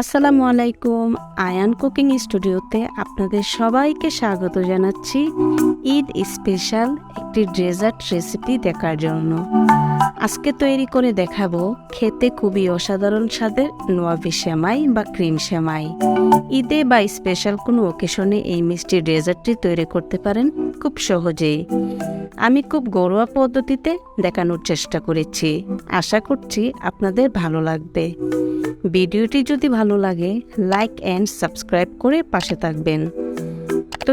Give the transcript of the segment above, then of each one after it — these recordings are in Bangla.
আসসালামু আলাইকুম। আয়ান কুকিং স্টুডিওতে আপনাদের সবাইকে স্বাগত জানাচ্ছি ঈদ স্পেশাল একটি ডেজার্ট রেসিপি দেখার জন্য। আজকে তৈরি করে দেখাবো খেতে খুবই অসাধারণ স্বাদের নওয়াবি সেমাই বা ক্রিম সেমাই। ঈদে বা স্পেশাল কোনো ওকেশনে এই মিষ্টি ডেজার্টটি তৈরি করতে পারেন খুব সহজেই। আমি খুব ঘরোয়া পদ্ধতিতে দেখানোর চেষ্টা করেছি। আশা করছি আপনাদের ভালো লাগবে। ভিডিওটি যদি ভালো লাগে লাইক অ্যান্ড সাবস্ক্রাইব করে পাশে থাকবেন। তো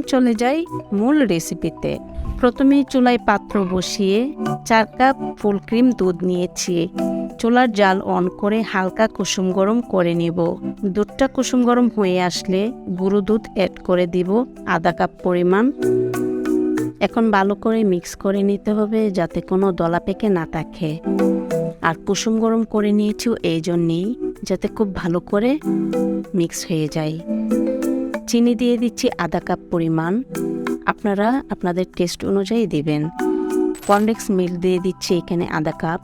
চলে যাই মূল রেসিপিতে। প্রথমেই চুলায় পাত্র বসিয়ে 4 কাপ ফুল ক্রিম দুধ নিয়েছি। চুলার জাল অন করে হালকা কুসুম গরম করে নিব। দুধটা কুসুম গরম হয়ে আসলে গুঁড়ো দুধ অ্যাড করে দিব আধা কাপ পরিমাণ। এখন ভালো করে মিক্স করে নিতে হবে যাতে কোনো দলা পেকে না থাকে। আর কুসুম গরম করে নিয়েছি এই জন্যেই যাতে খুব ভালো করে মিক্স হয়ে যায়। চিনি দিয়ে দিচ্ছি আধা কাপ পরিমাণ, আপনারা আপনাদের টেস্ট অনুযায়ী দিবেন। কনডেন্স মিল্ক দিয়ে দিচ্ছি এখানে আধা কাপ,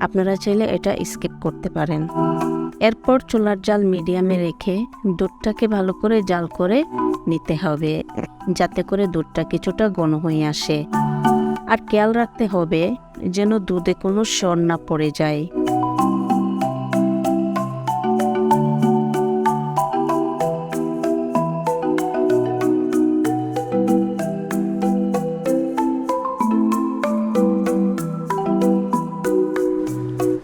আপনারা চাইলে এটা স্কিপ করতে পারেন। এরপর চুলার জাল মিডিয়ামে রেখে দুধটাকে ভালো করে জাল করে নিতে হবে যাতে করে দুধটা কিছুটা ঘন হয়ে আসে। আর খেয়াল রাখতে হবে যেন দুধে কোনো সর না পড়ে যায়।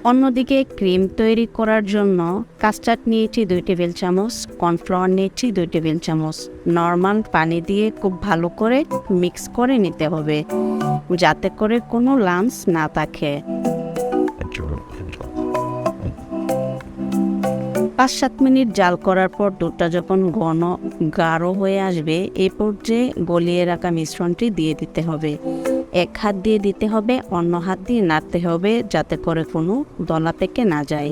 অন্যদিকে ক্রিম তৈরি করার জন্য কাস্টার্ড নিয়েছি 2 টেবিল চামচ, কর্নফ্লাওয়ার নিয়েছি 2 টেবিল চামচ। নর্মাল পানি দিয়ে খুব ভালো করে মিক্স করে নিতে হবে যাতে করে কোনো লাম্পস না থাকে। 5-7 মিনিট জাল করার পর দুধটা যখন ঘন গাঢ় হয়ে আসবে এই পর্যায়ে গলিয়ে রাখা মিশ্রণটি দিয়ে দিতে হবে। এক হাত দিয়ে দিতে হবে, অন্য হাত দিয়ে নাড়তে হবে যাতে করে কোনো দলা পেকে না যায়।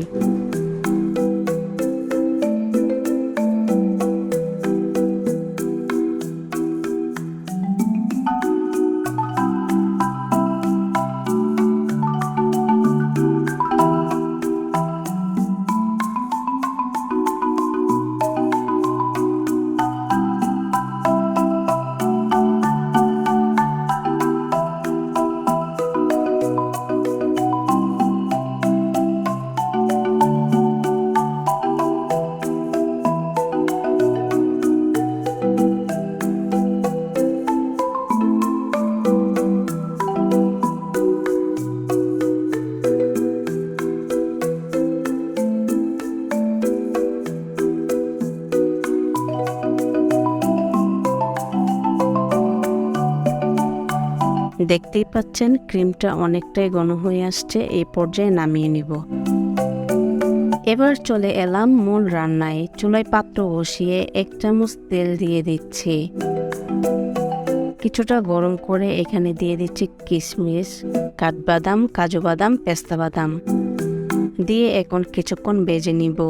দেখতেই পাচ্ছেন ক্রিমটা অনেকটাই ঘন হয়ে আসছে, এই পর্যায়ে নামিয়ে নিব। এবার চলে এলাম মূল রান্নায়। চুলায় পাত্র বসিয়ে 1 চামচ তেল দিয়ে দিচ্ছি। কিছুটা গরম করে এখানে দিয়ে দিচ্ছি কিশমিশ, কাঠবাদাম, কাজু বাদাম, পেস্তা বাদাম দিয়ে এখন কিছুক্ষণ ভেজে নিব।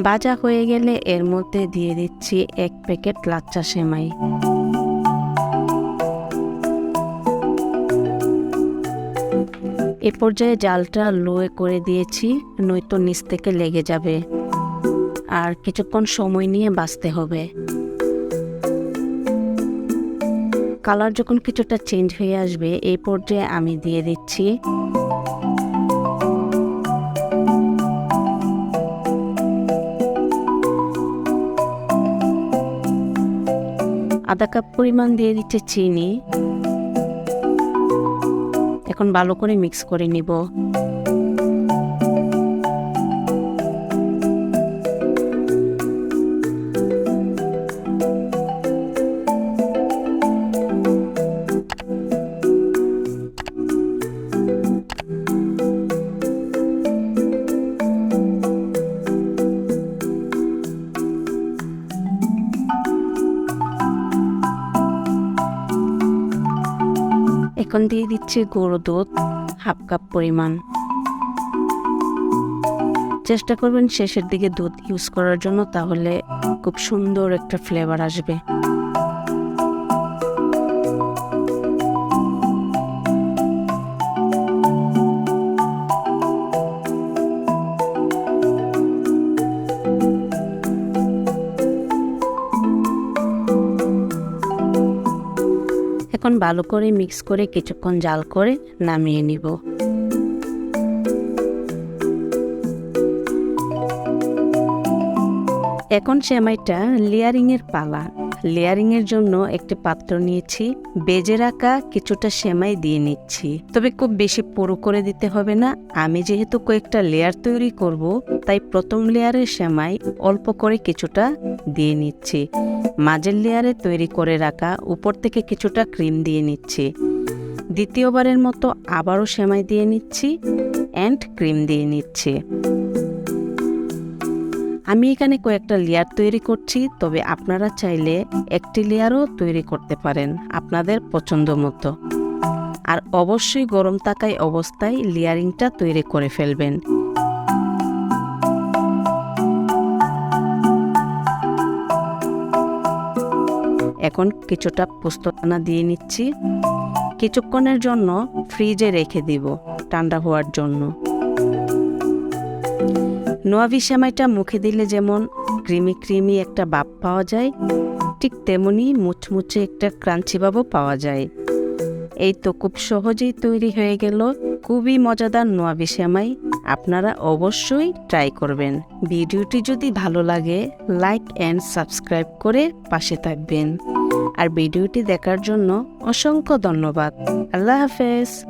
ভাজা হয়ে গেলে এর মধ্যে দিয়ে দিচ্ছি 1 প্যাকেট লাচ্চা সেমাই। এ পর্যায়ে জালটা লো করে দিয়েছি, নয়তো নিচ থেকে লেগে যাবে। আর কিছুক্ষণ সময় নিয়ে ভাজতে হবে। কালার যখন কিছুটা চেঞ্জ হয়ে আসবে এই পর্যায়ে আমি দিয়ে দিচ্ছি আধা কাপ পরিমাণ দিয়ে দিচ্ছে চিনি। এখন ভালো করে মিক্স করে নিব। এখন দিয়ে দিচ্ছি গুঁড়ো দুধ হাফ কাপ পরিমাণ। চেষ্টা করবেন শেষের দিকে দুধ ইউজ করার জন্য, তাহলে খুব সুন্দর একটা ফ্লেভার আসবে। এখন ভালো করে মিক্স করে কিছুক্ষণ জাল করে নামিয়ে নিব। এখন সেমাইটা লেয়ারিং এর পালা। লেয়ারিং এর জন্য একটি পাত্র নিয়েছি, বেজে রাখা কিছুটা সেমাই দিয়ে নিচ্ছি, তবে খুব বেশি পুরো করে দিতে হবে না। আমি যেহেতু কয়েকটা লেয়ার তৈরি করব, তাই প্রথম লেয়ারের সেমাই অল্প করে কিছুটা দিয়ে নিচ্ছি। মাঝের লেয়ারে তৈরি করে রাখা উপর থেকে কিছুটা ক্রিম দিয়ে নিচ্ছি। দ্বিতীয়বারের মতো আবারও সেমাই দিয়ে নিচ্ছি অ্যান্ড ক্রিম দিয়ে নিচ্ছি। আমি এখানে কয়েকটা লেয়ার তৈরি করছি, তবে আপনারা চাইলে একটি লেয়ারও তৈরি করতে পারেন আপনাদের পছন্দ মতো। আর অবশ্যই গরম থাকায় অবস্থায় লেয়ারিংটা তৈরি করে ফেলবেন। এখন কিছুটা পোস্তদানা দিয়ে নিচ্ছি। কিছুক্ষণের জন্য ফ্রিজে রেখে দিব ঠান্ডা হওয়ার জন্য। নওয়াবি সেমাইটা মুখে দিলে যেমন ক্রিমি ক্রিমি একটা ভাব পাওয়া যায়, ঠিক তেমনি মুচমুচে একটা ক্রাঞ্চি ভাবও পাওয়া যায়। এই তো খুব সহজেই তৈরি হয়ে গেল খুবই মজাদার নওয়াবি সেমাই। আপনারা অবশ্যই ট্রাই করবেন। ভিডিওটি যদি ভালো লাগে লাইক অ্যান্ড সাবস্ক্রাইব করে পাশে থাকবেন। আর ভিডিওটি দেখার জন্য অসংখ্য ধন্যবাদ। আল্লাহ হাফেজ।